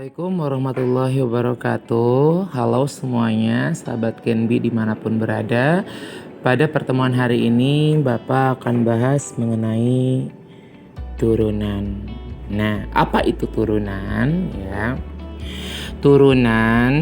Assalamualaikum warahmatullahi wabarakatuh. Halo semuanya, sahabat Genbi dimanapun berada. Pada pertemuan hari ini Bapak akan bahas mengenai turunan. Nah, apa itu turunan ya? Turunan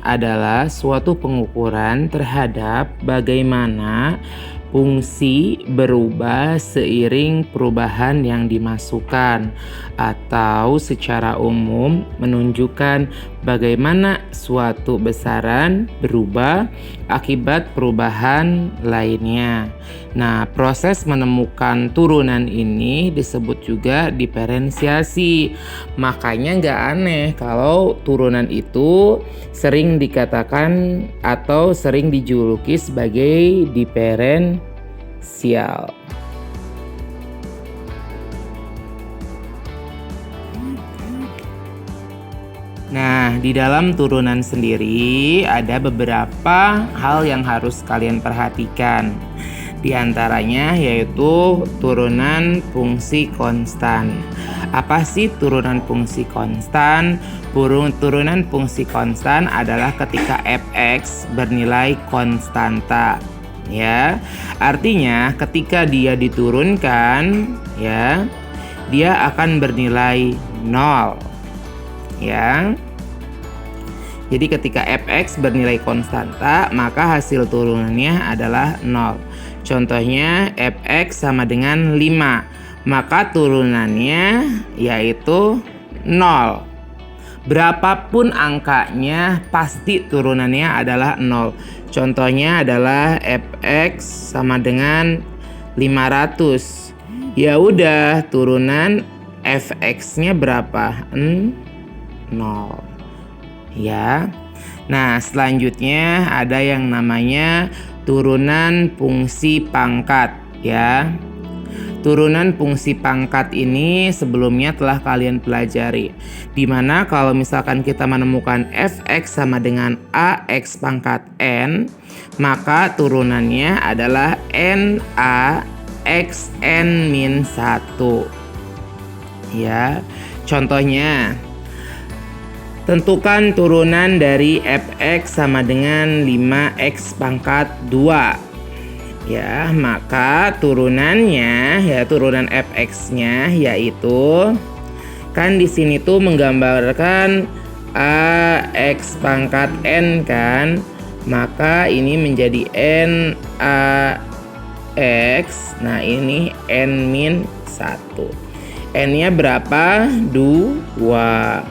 adalah suatu pengukuran terhadap bagaimana fungsi berubah seiring perubahan yang dimasukkan, atau secara umum menunjukkan bagaimana suatu besaran berubah akibat perubahan lainnya. Nah, proses menemukan turunan ini disebut juga diferensiasi. Makanya nggak aneh kalau turunan itu sering dikatakan atau sering dijuluki sebagai diferensial. Nah, di dalam turunan sendiri ada beberapa hal yang harus kalian perhatikan. Di antaranya yaitu turunan fungsi konstan. Apa sih turunan fungsi konstan? Turunan fungsi konstan adalah ketika fx bernilai konstanta. Ya, artinya ketika dia diturunkan, ya, dia akan bernilai 0. Ya. Jadi ketika fx bernilai konstanta, maka hasil turunannya adalah 0. Contohnya fx sama dengan 5, maka turunannya yaitu 0. Berapapun angkanya pasti turunannya adalah 0. Contohnya adalah fx sama dengan 500. Ya udah, turunan fx-nya berapa? 0. Ya. Nah, selanjutnya ada yang namanya turunan fungsi pangkat, ya. Turunan fungsi pangkat ini sebelumnya telah kalian pelajari, dimana kalau misalkan kita menemukan fx sama dengan ax pangkat n, maka turunannya adalah na xn min 1. Ya, contohnya, tentukan turunan dari fx sama dengan 5x pangkat 2. Ya, maka turunannya, ya turunan fx-nya yaitu, kan di sini tuh menggambarkan ax pangkat n kan, maka ini menjadi n ax. Nah, ini n min 1. N-nya berapa? 2.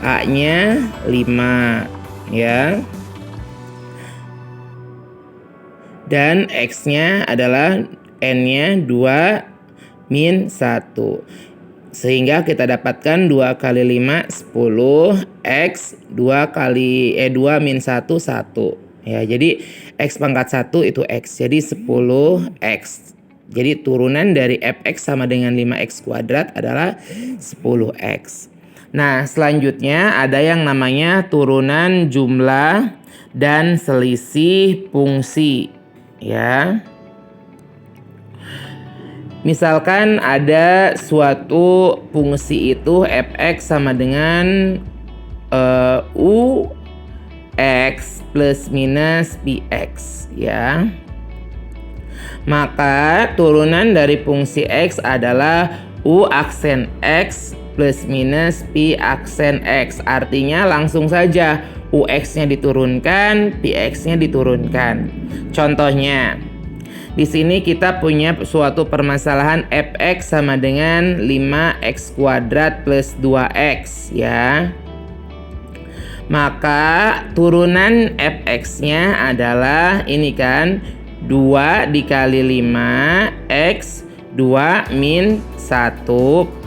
A-nya 5, ya. Dan X-nya adalah N-nya 2 min 1. Sehingga kita dapatkan 2 kali 5, 10. X 2 min 1, 1. Ya, jadi X pangkat 1 itu X. Jadi 10X. Jadi turunan dari fx sama dengan 5x kuadrat adalah 10x. Nah, selanjutnya ada yang namanya turunan jumlah dan selisih fungsi, ya. Misalkan ada suatu fungsi itu fx sama dengan ux plus minus px, ya. Maka turunan dari fungsi x adalah u aksen x plus minus pi aksen x. Artinya langsung saja ux-nya diturunkan, px-nya diturunkan. Contohnya, di sini kita punya suatu permasalahan fx sama dengan 5x kuadrat plus 2x, ya. Maka turunan fx-nya adalah ini kan, 2 dikali 5x 2 min 1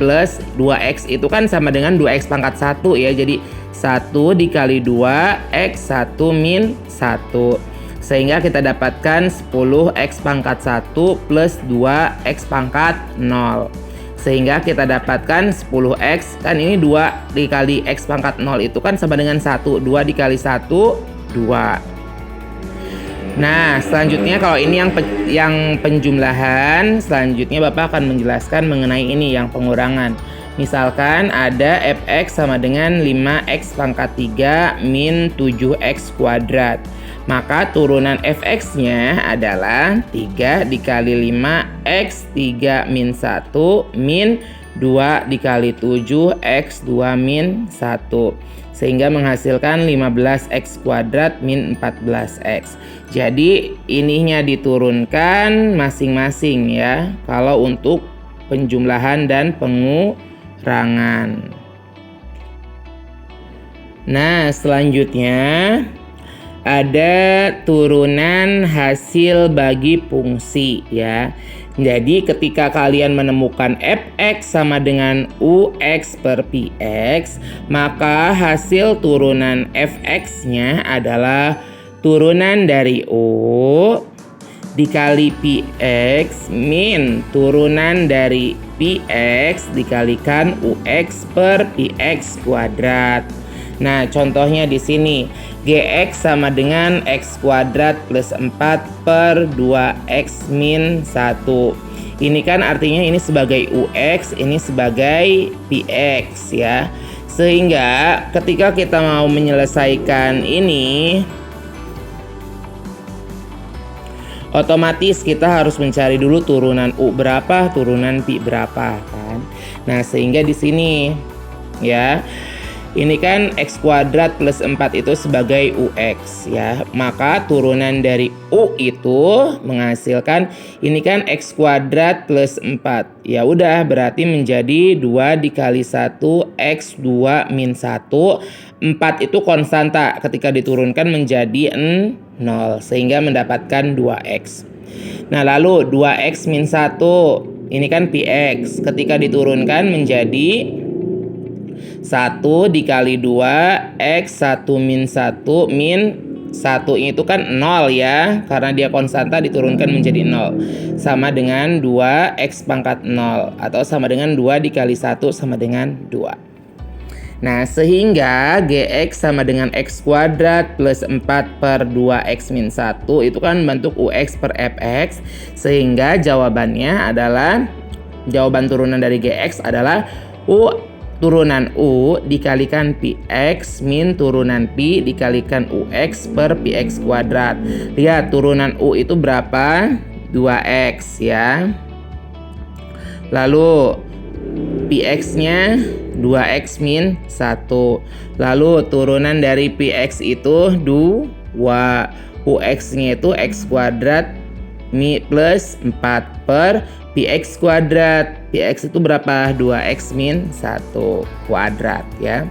plus 2x itu kan sama dengan 2x pangkat 1, ya. Jadi 1 dikali 2 x 1 min 1. Sehingga kita dapatkan 10x pangkat 1 plus 2x pangkat 0. Sehingga kita dapatkan 10x, kan ini 2 dikali x pangkat 0 itu kan sama dengan 1. 2 dikali 1, 2. Nah, selanjutnya kalau ini yang penjumlahan, selanjutnya Bapak akan menjelaskan mengenai ini yang pengurangan. Misalkan ada fx sama dengan 5x pangkat 3 min 7x kuadrat. Maka turunan fx-nya adalah 3 dikali 5x 3 min 1 min 2 dikali 7 x 2 min 1. Sehingga menghasilkan 15x kuadrat min 14x. Jadi ininya diturunkan masing-masing ya, kalau untuk penjumlahan dan pengurangan. Nah, selanjutnya ada turunan hasil bagi fungsi ya. Jadi ketika kalian menemukan fx sama dengan ux per px, maka hasil turunan fx-nya adalah turunan dari u dikali px min turunan dari px dikalikan ux per px kuadrat. Nah, contohnya di sini gx sama dengan x kuadrat plus 4 per 2x min 1. Ini kan artinya ini sebagai ux, ini sebagai px ya. Sehingga ketika kita mau menyelesaikan ini, otomatis kita harus mencari dulu turunan u berapa, turunan pi berapa kan. Nah, sehingga di sini ya, ini kan x kuadrat plus 4 itu sebagai ux ya. Maka turunan dari u itu menghasilkan ini kan x kuadrat plus 4. Ya udah, berarti menjadi 2 dikali 1 x 2 min 1. 4 itu konstanta, ketika diturunkan menjadi 0 sehingga mendapatkan 2x. Nah, lalu 2x min 1 ini kan px, ketika diturunkan menjadi 1 dikali 2 x 1 min 1 min 1 itu kan 0 ya, karena dia konstanta diturunkan menjadi 0, sama dengan 2x pangkat 0 atau sama dengan 2 dikali 1 sama dengan 2. Nah, sehingga gx sama dengan x kuadrat plus 4 per 2x min 1 itu kan bentuk ux per fx, sehingga jawabannya adalah, jawaban turunan dari gx adalah u turunan u dikalikan px min turunan pi dikalikan ux per px kuadrat. Lihat turunan u itu berapa? 2x ya. Lalu px-nya 2x min 1. Lalu turunan dari px itu 2. Ux-nya itu x kuadrat mi plus 4 per px kuadrat. Px itu berapa? 2x min 1 kuadrat ya.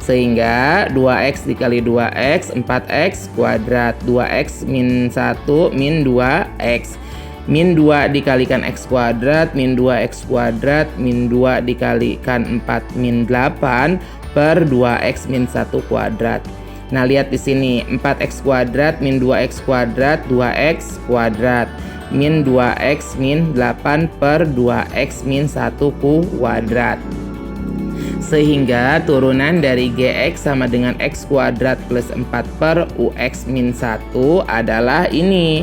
Sehingga 2x dikali 2x 4x kuadrat. 2x min 1 min 2x. Min 2 dikalikan x kuadrat min 2x kuadrat min 2 dikalikan 4 min 8 per 2x min 1 kuadrat. Nah, lihat di sini 4x kuadrat min 2x kuadrat 2x kuadrat min 2x min 8 per 2x min 1 kuadrat. Sehingga turunan dari gx sama dengan x kuadrat plus 4 per ux min 1 adalah ini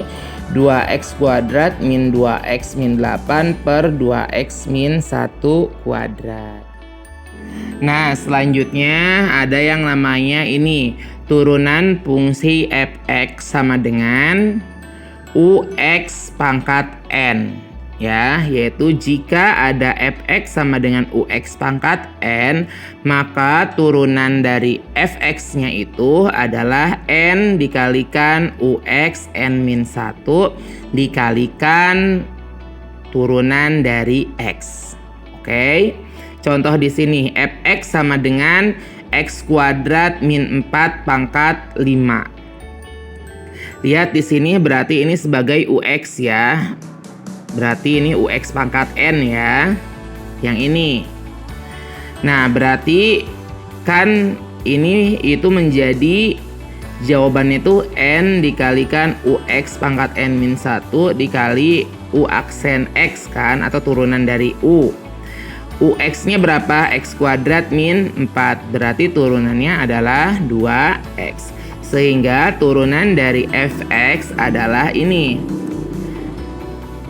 2x kuadrat min 2x min 8 per 2x min 1 kuadrat. Nah, selanjutnya ada yang namanya ini turunan fungsi fx sama dengan ux pangkat n ya, yaitu jika ada fx sama dengan ux pangkat n, maka turunan dari fx-nya itu adalah n dikalikan ux n min 1 dikalikan turunan dari x. Oke. Contoh di sini fx sama dengan x kuadrat min 4 pangkat 5. Lihat di sini berarti ini sebagai ux ya. Berarti ini ux pangkat n ya. Yang ini. Nah, berarti kan ini itu menjadi jawabannya itu n dikalikan ux pangkat n min 1 dikali u aksen x kan, atau turunan dari u. Ux-nya berapa? X kuadrat min 4. Berarti turunannya adalah 2x. Sehingga turunan dari fx adalah ini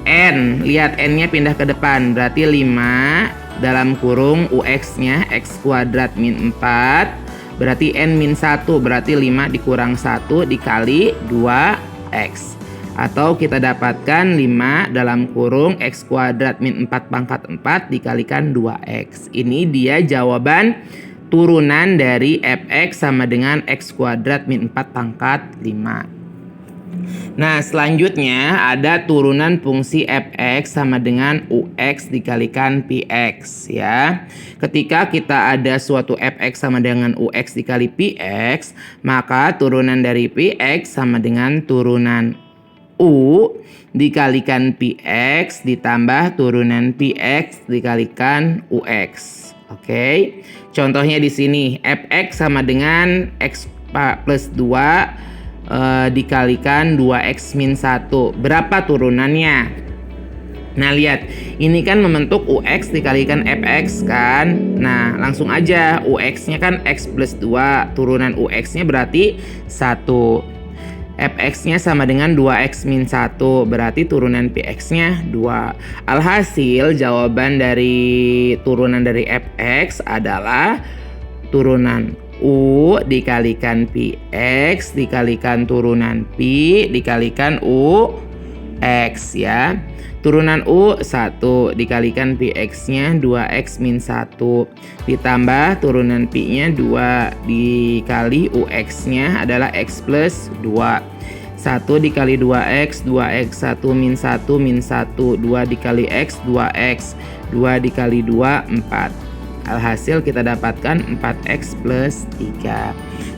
n. Lihat n-nya pindah ke depan. Berarti 5 dalam kurung UX-nya X kuadrat min 4 berarti N min 1 berarti 5 dikurang 1 dikali 2X. Atau kita dapatkan 5 dalam kurung X kuadrat min 4 pangkat 4 dikalikan 2X. Ini dia jawaban turunan dari fx sama dengan X kuadrat min 4 pangkat 5. Nah, selanjutnya ada turunan fungsi fx sama dengan ux dikalikan px ya. Ketika kita ada suatu fx sama dengan ux dikali px, maka turunan dari px sama dengan turunan u dikalikan px ditambah turunan px dikalikan ux. Oke. Contohnya di sini fx sama dengan x plus 2 dikalikan 2x min 1. Berapa turunannya? Nah, lihat. Ini kan membentuk ux dikalikan fx kan. Nah, langsung aja. Ux-nya kan x plus 2. Turunan ux-nya berarti 1. Fx-nya sama dengan 2x min 1. Berarti turunan px-nya 2. Alhasil jawaban dari turunan dari fx adalah turunan U dikalikan px dikalikan turunan pi dikalikan ux ya. Turunan U 1 dikalikan px-nya 2x min 1 ditambah turunan pi-nya 2 dikali ux-nya adalah x plus 2. 1 dikali 2x 2x 1 min 1 min 1 2 dikali x 2x 2 dikali 2 4. Alhasil kita dapatkan 4x plus 3.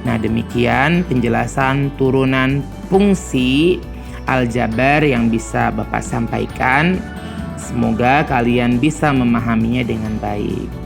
Nah, demikian penjelasan turunan fungsi aljabar yang bisa Bapak sampaikan. Semoga kalian bisa memahaminya dengan baik.